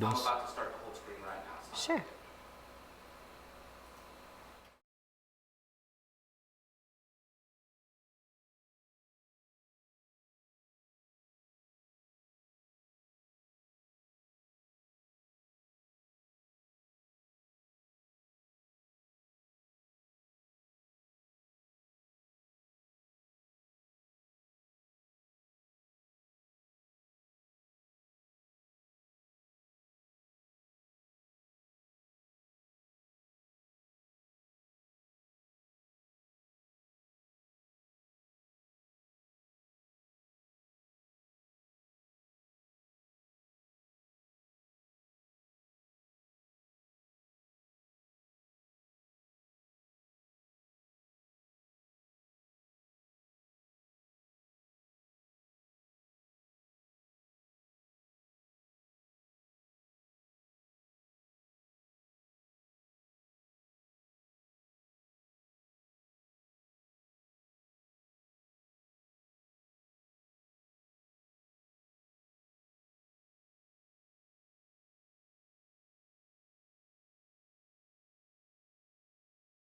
this. I'm about to start the whole screen right now. So Sure.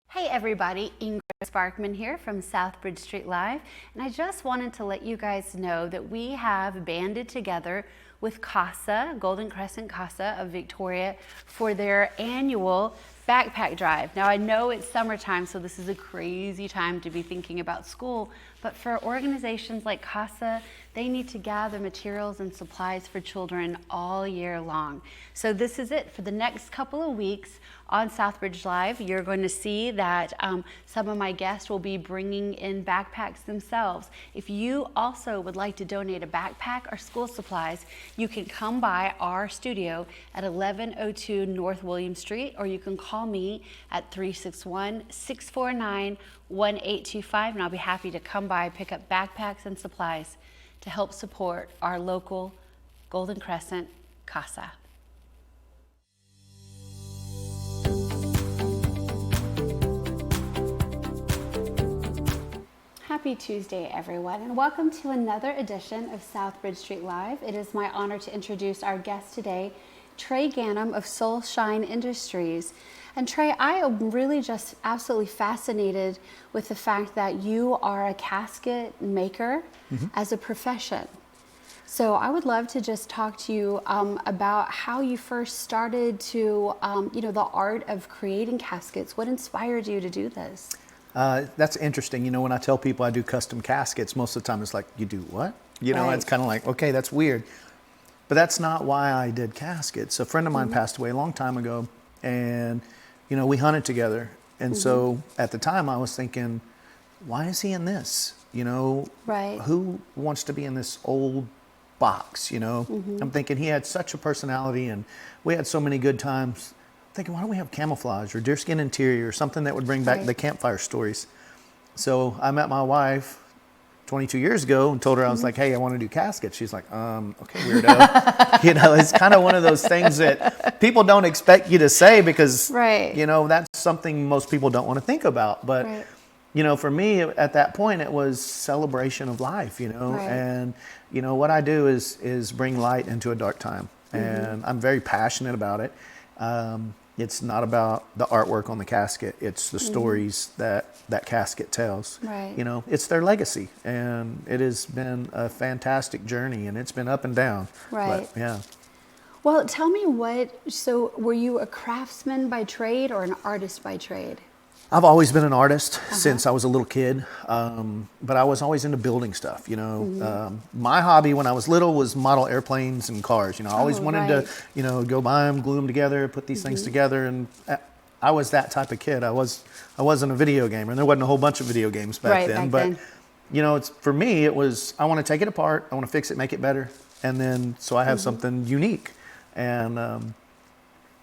Hey everybody, Ingrid Sparkman here from Southbridge Street Live, and I just wanted to let you guys know that we have banded together with CASA, Golden Crescent CASA of Victoria, for their annual backpack drive. Now I know it's summertime, so this is a crazy time to be thinking about school, but for organizations like CASA, they need to gather materials and supplies for children all year long. So this is it for the next couple of weeks. On Southbridge Live, you're going to see that some of my guests will be bringing in backpacks themselves. If you also would like to donate a backpack or school supplies, you can come by our studio at 1102 North William Street, or you can call me at 361-649-1825, and I'll be happy to come by, pick up backpacks and supplies to help support our local Golden Crescent CASA. Happy Tuesday, everyone, and welcome to another edition of Southbridge Street Live. It is my honor to introduce our guest today, Trey Ganem of SoulShine Industries. And Trey, I am really just absolutely fascinated with the fact that you are a casket maker as a profession. So I would love to just talk to you about how you first started to, the art of creating caskets. What inspired you to do this? That's interesting. You know, when I tell people I do custom caskets, most of the time it's like, you do what? You know, it's kind of like, okay, that's weird. But that's not why I did caskets. A friend of mine passed away a long time ago, and, you know, we hunted together. And so at the time I was thinking, why is he in this? You know, who wants to be in this old box? You know, I'm thinking he had such a personality and we had so many good times. Thinking, why don't we have camouflage or deerskin interior or something that would bring back the campfire stories? So I met my wife 22 years ago and told her, I was like, hey, I want to do caskets. She's like, okay, weirdo. You know, it's kind of one of those things that people don't expect you to say because, you know, that's something most people don't want to think about. But, you know, for me at that point, it was celebration of life, you know, and, you know, what I do is bring light into a dark time. And I'm very passionate about it. It's not about the artwork on the casket. It's the stories that casket tells. You know, it's their legacy, and it has been a fantastic journey, and it's been up and down. But, yeah. Well, tell me so were you a craftsman by trade or an artist by trade? I've always been an artist since I was a little kid, but I was always into building stuff, you know. My hobby when I was little was model airplanes and cars, you know. I always wanted to, you know, go buy them, glue them together, put these things together, and I was that type of kid. I wasn't a video gamer, and there wasn't a whole bunch of video games back then, but, you know, for me, it was, I want to take it apart, I want to fix it, make it better, and then so I have something unique, and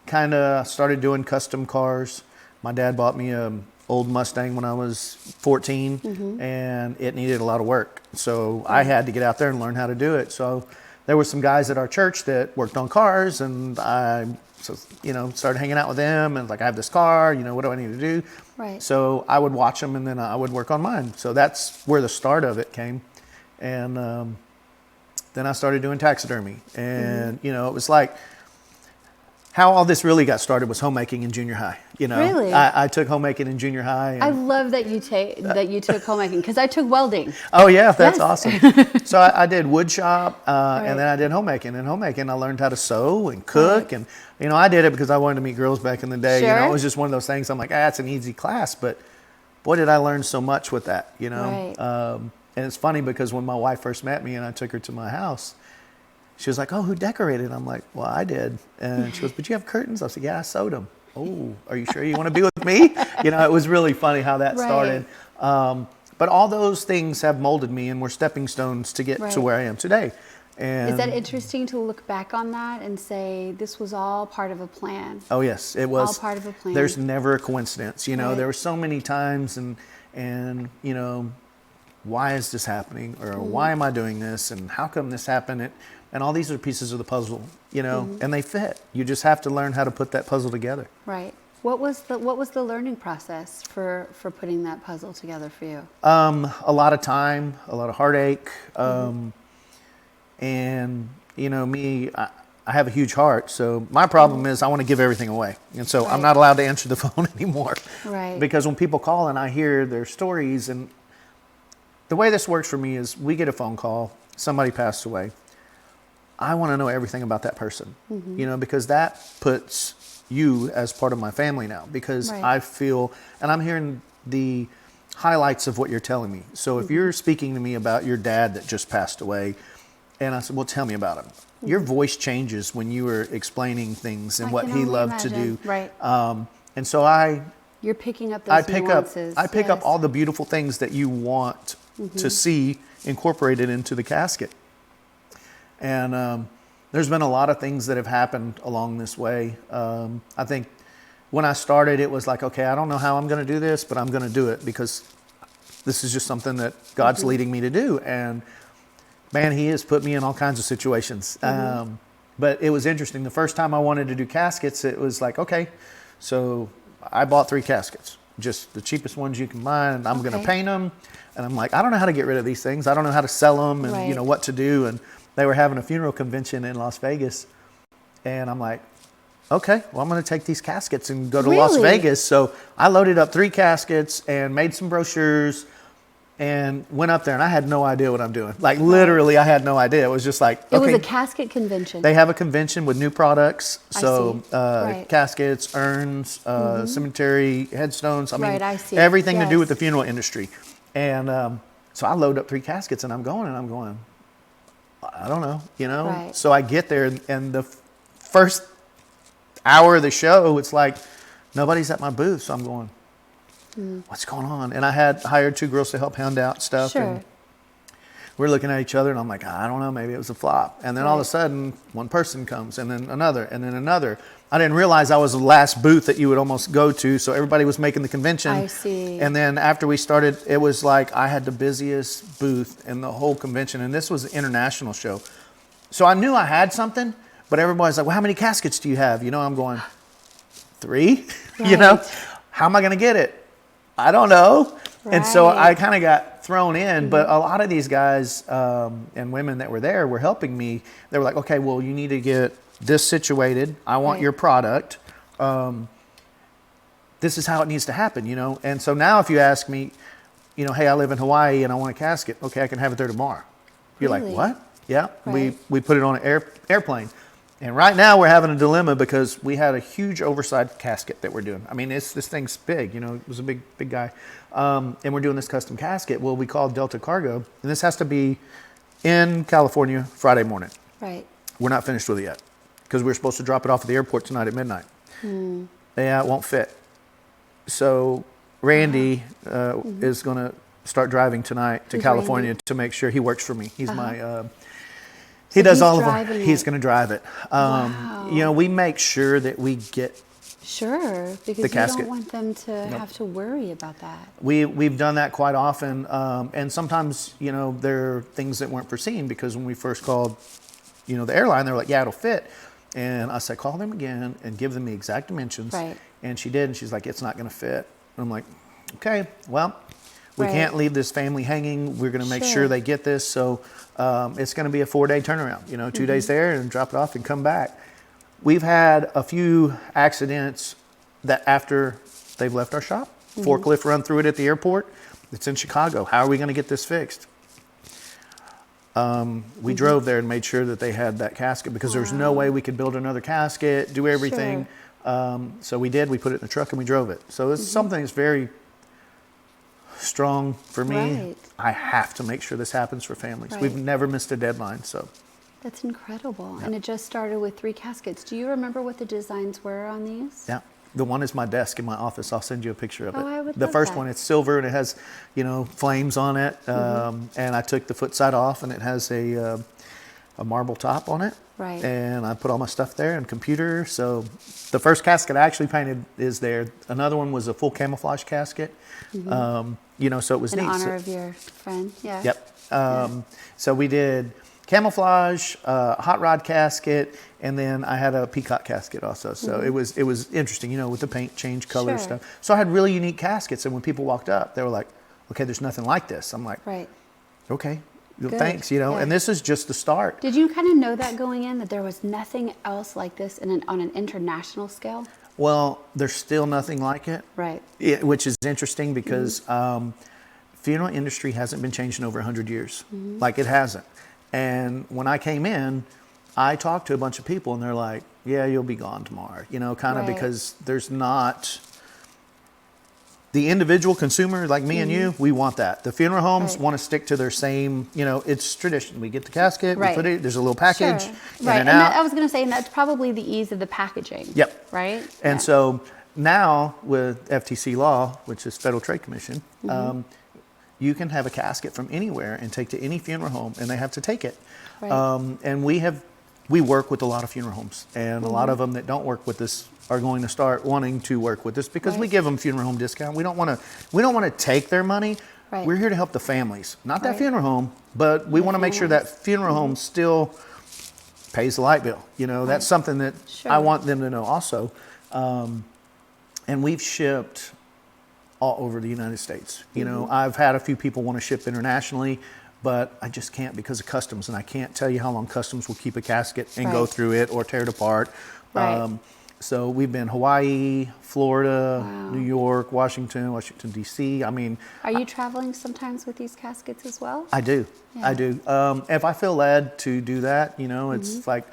kind of started doing custom cars. My dad bought me an old Mustang when I was 14, and it needed a lot of work. So I had to get out there and learn how to do it. So there were some guys at our church that worked on cars, and I, you know, started hanging out with them. And like, I have this car, you know, what do I need to do? So I would watch them, and then I would work on mine. So that's where the start of it came. And then I started doing taxidermy. And, you know, it was like, how all this really got started was homemaking in junior high. You know, Really? I took homemaking in junior high. I And, love that you took homemaking, because I took welding. oh yeah, that's Yes. awesome. So I did wood shop, Right. and then I did homemaking. And homemaking, I learned how to sew and cook, and you know, I did it because I wanted to meet girls back in the day. You know, Sure. it was just one of those things. I'm like, it's an easy class, but boy, did I learn so much with that. You know, Right. and it's funny because when my wife first met me and I took her to my house, she was like, "Oh, who decorated?" I'm like, "Well, I did." And she goes, "But you have curtains?" I said, "Yeah, I sewed them." "Oh, are you sure you want to be with me?" You know, it was really funny how that Right. started. But all those things have molded me and were stepping stones to get Right. to where I am today. And Is that interesting to look back on that and say this was all part of a plan? oh yes, it was All part of a plan. There's never a coincidence. You know, Right. there were so many times and you know, why is this happening, or why am I doing this, and how come this happened? And all these are pieces of the puzzle, you know, and they fit. You just have to learn how to put that puzzle together. Right. What was the learning process for putting that puzzle together for you? A lot of time, a lot of heartache, and you know me. I have a huge heart, so my problem is I want to give everything away, and so I'm Right. not allowed to answer the phone anymore. Right. Because when people call and I hear their stories, and the way this works for me is, we get a phone call, somebody passed away. I want to know everything about that person, you know, because that puts you as part of my family now, because Right. I feel, and I'm hearing the highlights of what you're telling me. So if you're speaking to me about your dad that just passed away, and I said, well, tell me about him. Your voice changes when you are explaining things and I what can he only loved to imagine. do. Right. And so I You're picking up those nuances. I pick up Yes. all the beautiful things that you want to see incorporated into the casket. And there's been a lot of things that have happened along this way. I think when I started, it was like, okay, I don't know how I'm going to do this, but I'm going to do it because this is just something that God's leading me to do. And man, he has put me in all kinds of situations. But it was interesting. The first time I wanted to do caskets, it was like, okay, so I bought 3 caskets, just the cheapest ones you can buy, and I'm going to Okay. paint them. And I'm like, I don't know how to get rid of these things. I don't know how to sell them, and you know Right. what to do. And they were having a funeral convention in Las Vegas, and I'm like, okay, well, I'm going to take these caskets and go to Las Really? Vegas. So I loaded up 3 caskets and made some brochures and went up there, and I had no idea what I'm doing. Like literally, I had no idea. It was just like, It okay, was a casket convention. they have a convention with new products. I So see. Right. caskets, urns, cemetery, headstones. I mean, Right, I see. everything to do with Yes. the funeral industry. And so I load up 3 caskets, and I'm going, I don't know, you know? Right. So I get there, and the first hour of the show, it's like, nobody's at my booth. So I'm going, what's going on? And I had hired 2 girls to help hand out stuff. Sure. And we're looking at each other, and I'm like, I don't know, maybe it was a flop. And then all of a Right. sudden, one person comes, and then another, and then another. I didn't realize I was the last booth that you would almost go to, so everybody was making the convention. I see. And then after we started, it was like I had the busiest booth in the whole convention, and this was an international show. So I knew I had something, but everybody's like, well, how many caskets do you have? You know, I'm going, 3? You know, Right. how am I going to get it? I don't know. And so Right. I kind of got thrown in, but a lot of these guys and women that were there were helping me. They were like, okay, well, you need to get this situated. I want Right. your product. This is how it needs to happen, you know? And so now if you ask me, you know, hey, I live in Hawaii and I want a casket. Okay, I can have it there tomorrow. You're Really? like, what? Yeah, Right. we put it on an airplane. And right now we're having a dilemma because we had a huge oversized casket that we're doing. I mean, this thing's big, you know, it was a big guy. And we're doing this custom casket. Well, we called Delta Cargo, and this has to be in California Friday morning. Right. We're not finished with it yet because we're supposed to drop it off at the airport tonight at midnight. Yeah, it won't fit. So Randy is going to start driving tonight to Who's California Randy? to make sure he works for me. He's my So he does he's all of driving it. He's it. going to drive it. Wow. You know, we make sure that we get. Sure, because The you casket. don't want them to have to worry about that. We've done that quite often, and sometimes you know there are things that weren't foreseen because when we first called, you know, the airline, they were like, yeah, it'll fit, and I said, call them again and give them the exact dimensions. Right. And she did, and she's like, it's not going to fit. And I'm like, okay, well, we Right. can't leave this family hanging. We're going to make Sure. sure they get this. So it's going to be a 4-day turnaround. You know, 2 days there and drop it off and come back. we've had a few accidents that after they've left our shop, forklift run through it at the airport. It's in Chicago. How are we going to get this fixed? We drove there and made sure that they had that casket because there was no way we could build another casket, do everything. So we did. We put it in the truck and we drove it. So it's something that's very strong for me. Right. I have to make sure this happens for families. Right. We've never missed a deadline. So That's incredible. And it just started with 3 caskets. Do you remember what the designs were on these? yeah, the one is my desk in my office. I'll send you a picture of it. Oh, I would the love first that. one, it's silver and it has, flames on it. And I took the foot side off and it has a marble top on it. Right. And I put all my stuff there and computer. So the first casket I actually painted is there. Another one was a full camouflage casket. So it was In neat. honor of your friend? Yeah. Yep. So we did camouflage, hot rod casket, and then I had a peacock casket also. So it was interesting, with the paint change color Sure. stuff. So I had really unique caskets, and when people walked up, they were like, "Okay, there's nothing like this." I'm like, Right. "Okay, Good. thanks." Yeah. And this is just the start. Did you kind of know that going in, that there was nothing else like this on an international scale? Well, there's still nothing like it. Right. Which is interesting because funeral industry hasn't been changed in over 100 years. Like it hasn't. And when I came in, I talked to a bunch of people and they're like, yeah, you'll be gone tomorrow, kind of Right. because there's not the individual consumer like me and you, we want that. The funeral homes Right. want to stick to their same, it's tradition. We get the casket, Right. we put it, there's a little package, Sure. in Right. and And out. I was going to say, and that's probably the ease of the packaging. Yep. Right? And Yeah. so now with FTC law, which is Federal Trade Commission, you can have a casket from anywhere and take to any funeral home, and they have to take it. Right. And we work with a lot of funeral homes, and a lot of them that don't work with us are going to start wanting to work with us because we Right. give them funeral home discount. We don't want to take their money. Right. We're here to help the families, not that Right. funeral home, but we want to make sure that funeral home still pays the light bill. That's something that Sure. I want them to know also. And we've shipped all over the United States. I've had a few people want to ship internationally, but I just can't because of customs, and I can't tell you how long customs will keep a casket and go Right. through it or tear it apart. Right. So we've been Hawaii, Florida, Wow. New York, Washington, D.C. I mean, Are you traveling sometimes with these caskets as well? I do. Yeah. I do. If I feel led to do that, it's like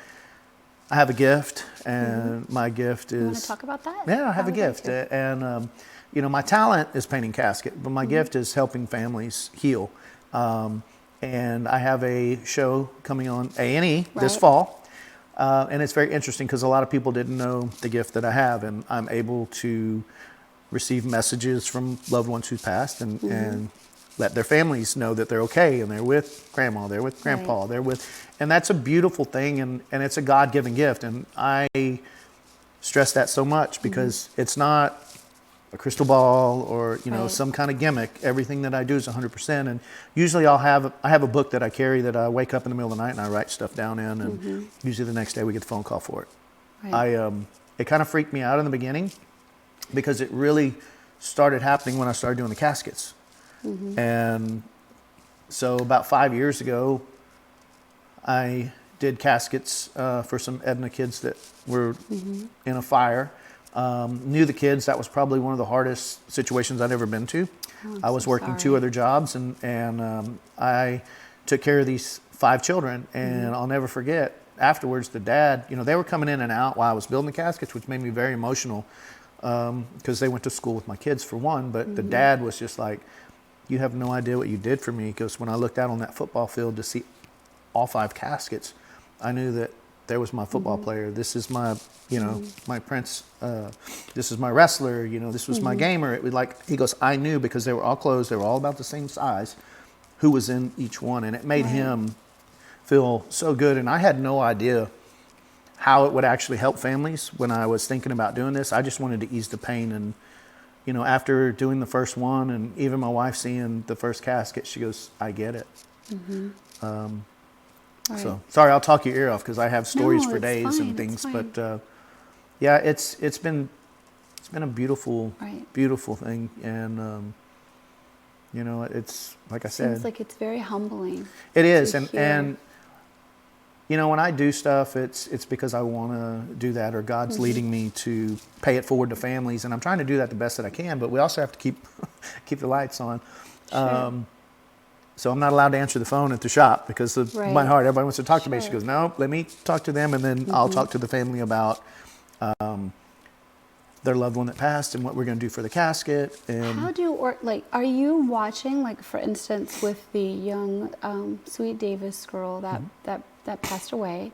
I have a gift, and my gift You want to is talk about that? yeah, I have a would like gift, to. and my talent is painting casket, but my gift is helping families heal. And I have a show coming on A&E this Right. fall, and it's very interesting because a lot of people didn't know the gift that I have, and I'm able to receive messages from loved ones who passed, and let their families know that they're okay, and they're with grandma, they're with grandpa, Right. and that's a beautiful thing, and it's a God-given gift, and I stress that so much because it's not a crystal ball or Right. some kind of gimmick. Everything that I do is 100%, and usually I have a book that I carry that I wake up in the middle of the night and I write stuff down in, and usually the next day we get the phone call for it. Right. It kind of freaked me out in the beginning because it really started happening when I started doing the caskets. And so about 5 years ago, I did caskets for some Edna kids that were in a fire. Knew the kids. That was probably one of the hardest situations I'd ever been to. I was so working 2 sorry. other jobs, and I took care of these 5 children. And I'll never forget, afterwards, the dad, they were coming in and out while I was building the caskets, which made me very emotional because they went to school with my kids, for one. But the dad was just like, you have no idea what you did for me. Because when I looked out on that football field to see all 5 caskets, I knew that there was my football player. This is my, my prince. This is my wrestler. This was my gamer. It was like, he goes, I knew because they were all clothes. They were all about the same size, who was in each one. And it made him feel so good. And I had no idea how it would actually help families when I was thinking about doing this. I just wanted to ease the pain. And, after doing the first one, and even my wife seeing the first casket, she goes, I get it. Right. So sorry, I'll talk your ear off because I have stories No, for it's days fine, and things. it's fine. But yeah, it's been a beautiful, Right. beautiful thing, and it's like I said, Seems like it's very humbling. it is, to and hear. and when I do stuff, it's because I want to do that, or God's leading me to pay it forward to families, and I'm trying to do that the best that I can. But we also have to keep the lights on. Sure. So I'm not allowed to answer the phone at the shop because of my heart. Everybody wants to talk to me. She Sure. goes, no, let me talk to them, and then I'll talk to the family about their loved one that passed and what we're going to do for the casket. And How do, or like, are you watching, like, for instance, with the young Sweet Davis girl that passed away?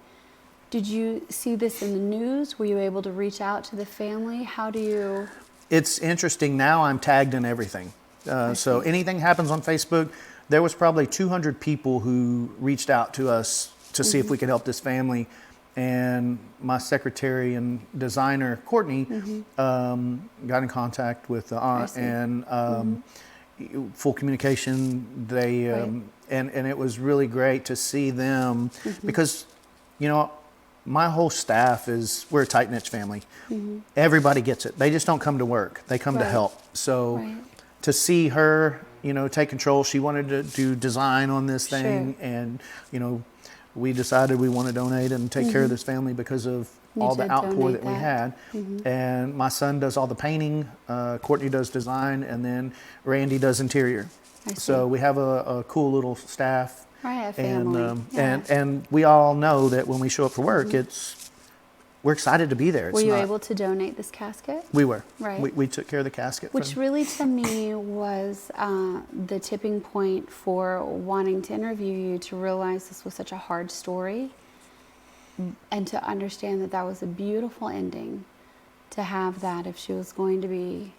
Did you see this in the news? Were you able to reach out to the family? How do you? It's interesting. Now I'm tagged in everything. So anything happens on Facebook, there was probably 200 people who reached out to us to see if we could help this family. And my secretary and designer, Courtney, got in contact with the aunt, and full communication. They and it was really great to see them because, my whole staff we're a tight-knit family. Everybody gets it. They just don't come to work. They come to help. So to see her, take control, she wanted to do design on this thing, and, we decided we want to donate and take care of this family because of all the outpour that we had. And my son does all the painting, Courtney does design, and then Randy does interior. So we have a cool little staff. Right, a family. And we all know that when we show up for work, we're excited to be there. Were you able to donate this casket? We were. Right. We took care of the casket. Which really, to me, was the tipping point for wanting to interview you, to realize this was such a hard story, and to understand that that was a beautiful ending, to have that if she was going to be.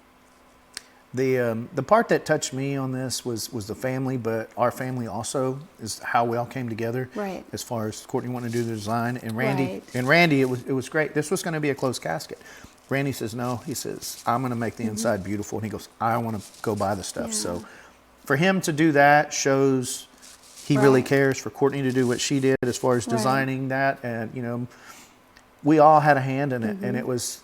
The part that touched me on this was the family, but our family also is how we all came together. Right. As far as Courtney wanting to do the design, and Randy, it was great. This was going to be a closed casket. Randy says no. He says, I'm going to make the inside beautiful, and he goes, I want to go buy the stuff. So for him to do that shows he really cares. For Courtney to do what she did as far as designing that, and we all had a hand in it, and it was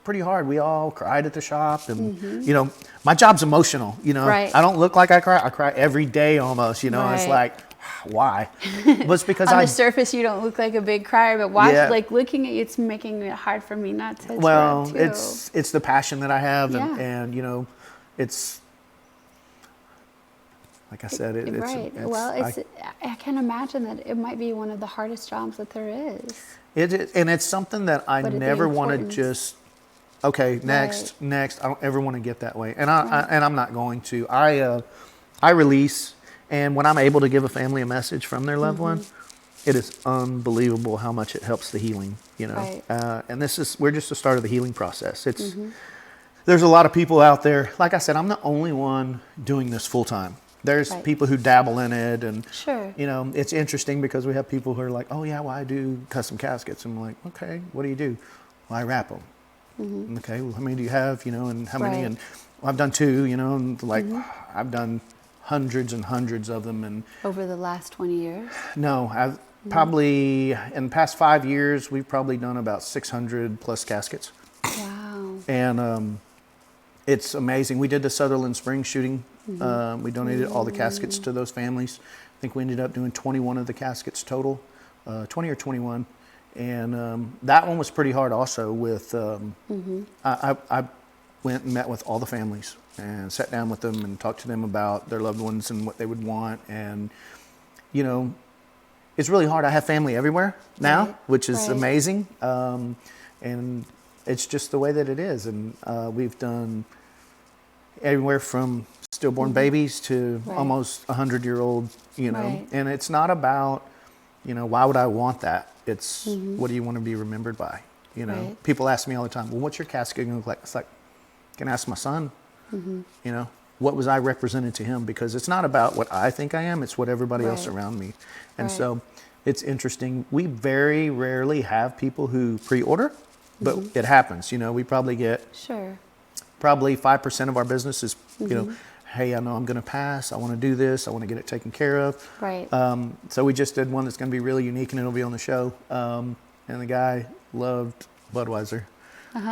pretty hard. We all cried at the shop, and my job's emotional. I don't look like I cry. I cry every day almost. It's like, why? Well, it's because on the surface you don't look like a big crier, but like looking at you, it's making it hard for me not to. Well, too. it's the passion that I have, and it's. Like I said, I can imagine that it might be one of the hardest jobs that there is. And it's something that I never want to just, next. I don't ever want to get that way, and I'm not going to. I release, and when I'm able to give a family a message from their loved one, it is unbelievable how much it helps the healing. And we're just the start of the healing process. It's there's a lot of people out there. Like I said, I'm the only one doing this full time. There's people who dabble in it, and it's interesting because we have people who are like, oh yeah, well, I do custom caskets. And I'm like, okay, what do you do? Well, I wrap them. Okay, well, how many do you have? And how many? And well, I've done 2. And like I've done hundreds and hundreds of them. And over the last 20 years? No, I've probably in the past 5 years we've probably done about 600 plus caskets. Wow. And it's amazing. We did the Sutherland Springs shooting. We donated all the caskets to those families. I think we ended up doing 21 of the caskets total, 20 or 21. And that one was pretty hard also with, I went and met with all the families and sat down with them and talked to them about their loved ones and what they would want. And, it's really hard. I have family everywhere now, which is amazing. And it's just the way that it is. And we've done everywhere from stillborn babies to almost 100-year-old, and it's not about, why would I want that? It's what do you want to be remembered by? People ask me all the time, well, what's your casket going to look like? It's like, I can ask my son, what was I represented to him? Because it's not about what I think I am, it's what everybody else around me. And so it's interesting. We very rarely have people who pre-order, but it happens. We probably get probably 5% of our business is, hey, I know I'm going to pass. I want to do this. I want to get it taken care of. So we just did one that's going to be really unique, and it'll be on the show. And the guy loved Budweiser.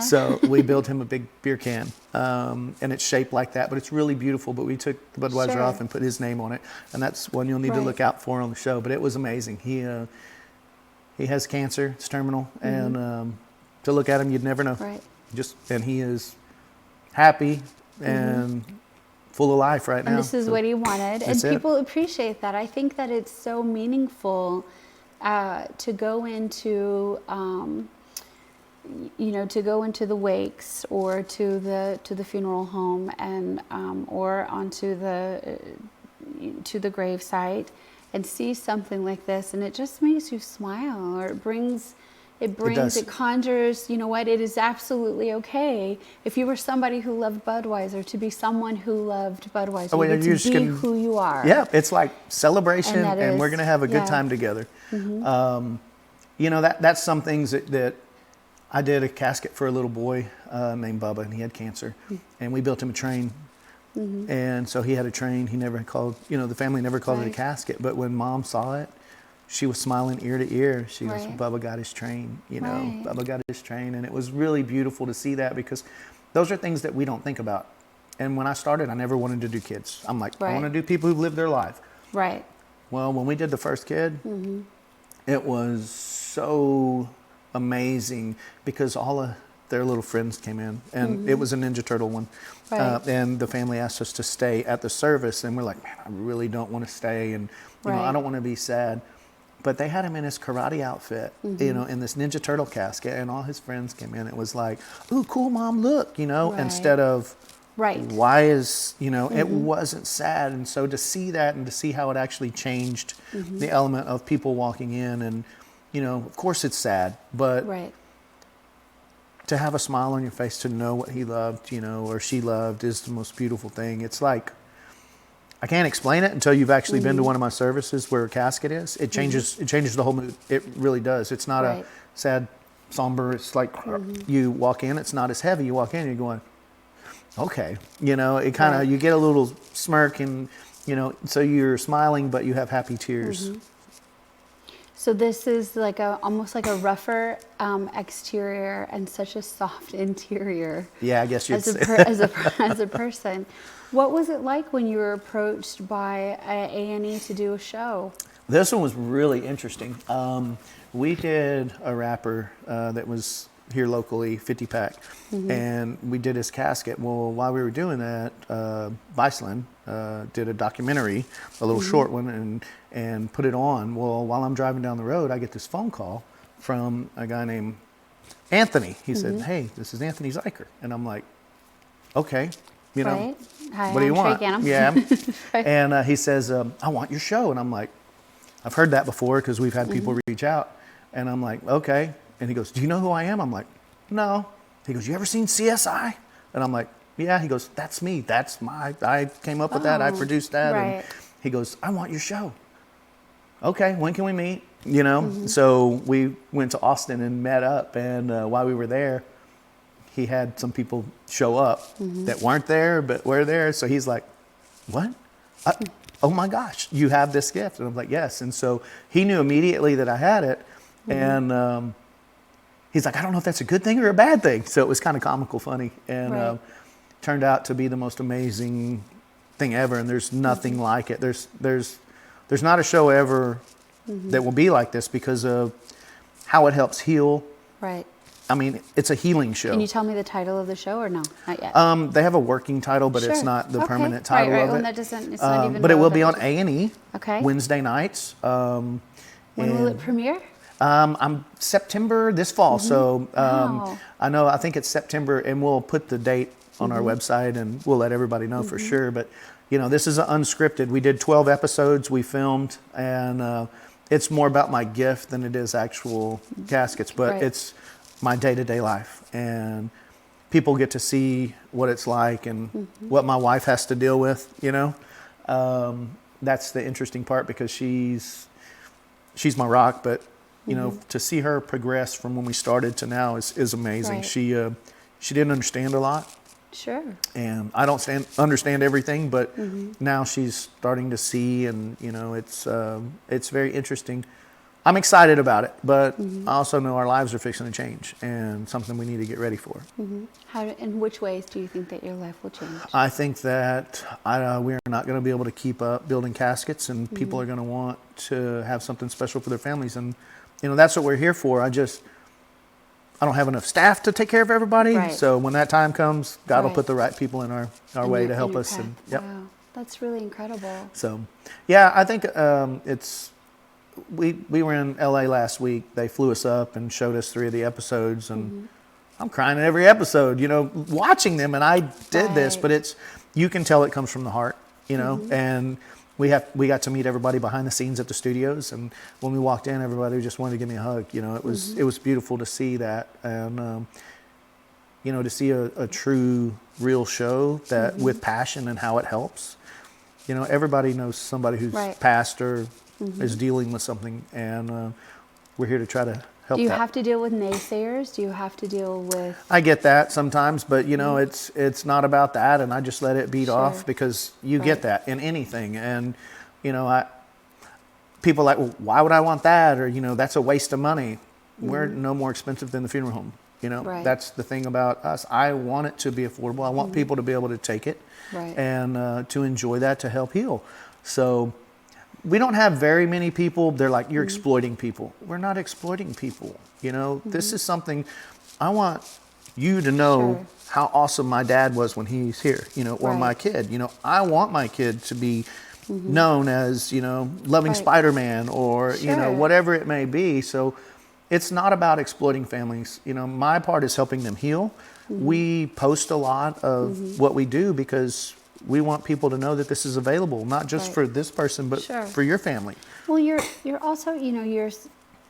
So we built him a big beer can, and it's shaped like that, but it's really beautiful. But we took the Budweiser Sure. off and put his name on it, and that's one you'll need to Right. look out for on the show. But it was amazing. He has cancer; it's terminal, and to look at him, you'd never know. Right. And he is happy and full of life right now. And this is So what he wanted. And that's it. people appreciate that. I think that it's so meaningful to go into, to go into the wakes or to the funeral home and or onto to the gravesite and see something like this, and it just makes you smile, or does. it conjures, you know what, it is absolutely okay if you were somebody who loved Budweiser to be someone who loved Budweiser. Oh, You yeah, get you're to just be gonna- who you are. Yeah, it's like celebration, And that and we're is- going to have a good yeah. time together. That's some things that I did a casket for a little boy named Bubba, and he had cancer, and we built him a train. And so he had a train. He never called, the family never called it a Right. casket. But when Mom saw it, she was smiling ear to ear. She goes, Right. Bubba got his train, Right. Bubba got his train. And it was really beautiful to see that, because those are things that we don't think about. And when I started, I never wanted to do kids. I'm like, I Right. want to do people who've lived their life. Right. Well, when we did the first kid, it was so amazing, because all of their little friends came in, and it was a Ninja Turtle one. Right. And the family asked us to stay at the service, and we're like, man, I really don't want to stay, and I Right. don't want to be sad. But they had him in his karate outfit, in this Ninja Turtle casket, and all his friends came in. It was like, ooh, cool, Mom, look, Right. instead of, Right. why is, it wasn't sad. And so to see that, and to see how it actually changed the element of people walking in, and, of course it's sad, but Right. to have a smile on your face, to know what he loved, or she loved, is the most beautiful thing. It's like, I can't explain it until you've actually been to one of my services where a casket is. It changes the whole mood. It really does. It's not Right. a sad, somber, it's like you walk in, it's not as heavy. You walk in, you're going, okay. It kind of, Right. you get a little smirk, and, so you're smiling, but you have happy tears. So this is like almost like a rougher exterior and such a soft interior. Yeah, I guess you'd As a, say. as a person. What was it like when you were approached by A&E to do a show? This one was really interesting. We did a rapper that was here locally, 50 Pack, and we did his casket. Well, while we were doing that, Viceland did a documentary, a little short one, and put it on. Well, while I'm driving down the road, I get this phone call from a guy named Anthony. He said, hey, this is Anthony Zeiker. And I'm like, okay, Right? Hi, what do you I'm want? Trey Ganem. Yeah. And he says, I want your show. And I'm like, I've heard that before, because we've had people reach out. And I'm like, okay. And he goes, do you know who I am? I'm like, no. He goes, you ever seen CSI? And I'm like, yeah. He goes, that's me. I came up with that. I produced that. right. And he goes, I want your show. Okay, when can we meet? So we went to Austin and met up. And while we were there, he had some people show up that weren't there, but were there. So he's like, what? Oh my gosh, you have this gift. And I'm like, yes. And so he knew immediately that I had it. And he's like, I don't know if that's a good thing or a bad thing. So it was kind of comical funny. And Right. turned out to be the most amazing thing ever. And there's nothing like it. There's not a show ever that will be like this, because of how it helps heal. Right. I mean, it's a healing show. Can you tell me the title of the show, or no? Not yet. They have a working title, but it's Sure. not the Okay. permanent title right, of Well, it. that doesn't, it's not even But it will be on relevant. A&E Okay. Wednesday nights. When will it premiere? I'm September this fall, so Wow. I think it's September, and we'll put the date on our website, and we'll let everybody know for sure. But this is unscripted. We did 12 episodes. We filmed, and it's more about my gift than it is actual caskets. But Right. it's my day-to-day life, and people get to see what it's like, and what my wife has to deal with. That's the interesting part, because she's my rock, but to see her progress from when we started to now is amazing. Right. She didn't understand a lot, Sure. and I don't understand everything, but now she's starting to see, and it's very interesting I'm excited about it, but I also know our lives are fixing to change and something we need to get ready for. In which ways do you think that your life will change? I think that we are not going to be able to keep up building caskets, and people are going to want to have something special for their families. And, that's what we're here for. I don't have enough staff to take care of everybody. Right. So when that time comes, God will Right. put the right people in our way to help us. Path. And yep. Wow, that's really incredible. So, yeah, I think we were in LA last week. They flew us up and showed us 3 of the episodes, and I'm crying at every episode, watching them. And I did this, Right. but you can tell it comes from the heart, and we got to meet everybody behind the scenes at the studios. And when we walked in, everybody just wanted to give me a hug. It was beautiful to see that. And, to see a true, real show that with passion and how it helps. Everybody knows somebody who's Right. passed or is dealing with something, and we're here to try to help. Do you that. have to deal with naysayers? Do you have to deal with? I get that sometimes, but it's not about that, and I just let it beat Sure. off, because you Right. get that in anything. And people are like, well, why would I want that? Or that's a waste of money. We're no more expensive than the funeral home. Right. That's the thing about us. I want it to be affordable. I want people to be able to take it, Right. and to enjoy that, to help heal. So we don't have very many people. They're like, you're exploiting people. We're not exploiting people. This is something I want you to know. Sure. How awesome my dad was when he's here, or my Right. kid. I want my kid to be known as, loving Right. Spider-Man, or, Sure. whatever it may be. So it's not about exploiting families. My part is helping them heal. We post a lot of what we do because we want people to know that this is available, not just Right. for this person, but Sure. for your family. Well, you're also,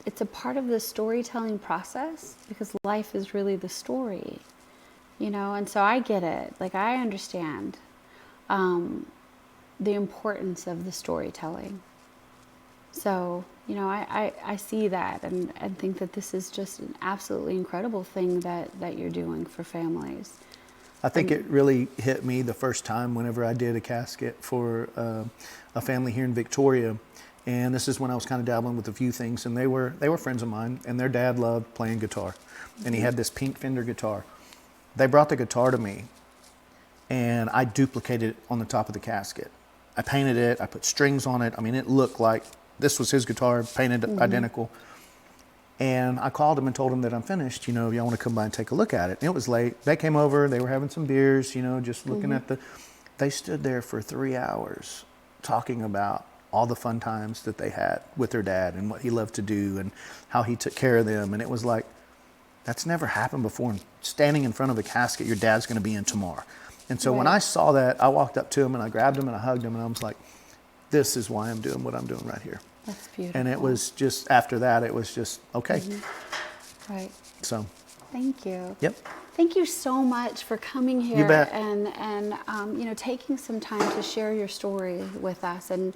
it's a part of the storytelling process, because life is really the story, and so I get it. Like, I understand the importance of the storytelling. So, I see that and think that this is just an absolutely incredible thing that you're doing for families. I think it really hit me the first time whenever I did a casket for a family here in Victoria. And this is when I was kind of dabbling with a few things, and they were friends of mine, and their dad loved playing guitar, and he had this pink Fender guitar. They brought the guitar to me, and I duplicated it on the top of the casket. I painted it, I put strings on it. I mean, it looked like this was his guitar, painted identical. And I called him and told him that I'm finished. Y'all want to come by and take a look at it. And it was late. They came over. They were having some beers, just looking at they stood there for 3 hours talking about all the fun times that they had with their dad and what he loved to do and how he took care of them. And it was like, that's never happened before. And standing in front of a casket your dad's going to be in tomorrow. And so when Right. I saw that, I walked up to him and I grabbed him and I hugged him, and I was like, this is why I'm doing what I'm doing right here. That's beautiful. And it was just, after that, it was just, okay. Right. So, Thank you. yep. Thank you so much for coming here bet. and taking some time to share your story with us, and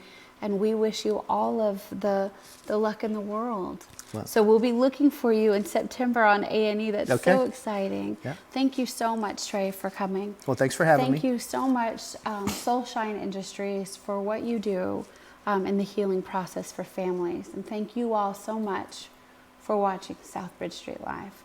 we wish you all of the luck in the world. Well. So we'll be looking for you in September on A&E. That's Okay. so exciting. Yeah. Thank you so much, Trey, for coming. Well, thanks for having me. Thank you so much, SoulShine Industries, for what you do in the healing process for families. And thank you all so much for watching South Bridge Street Live.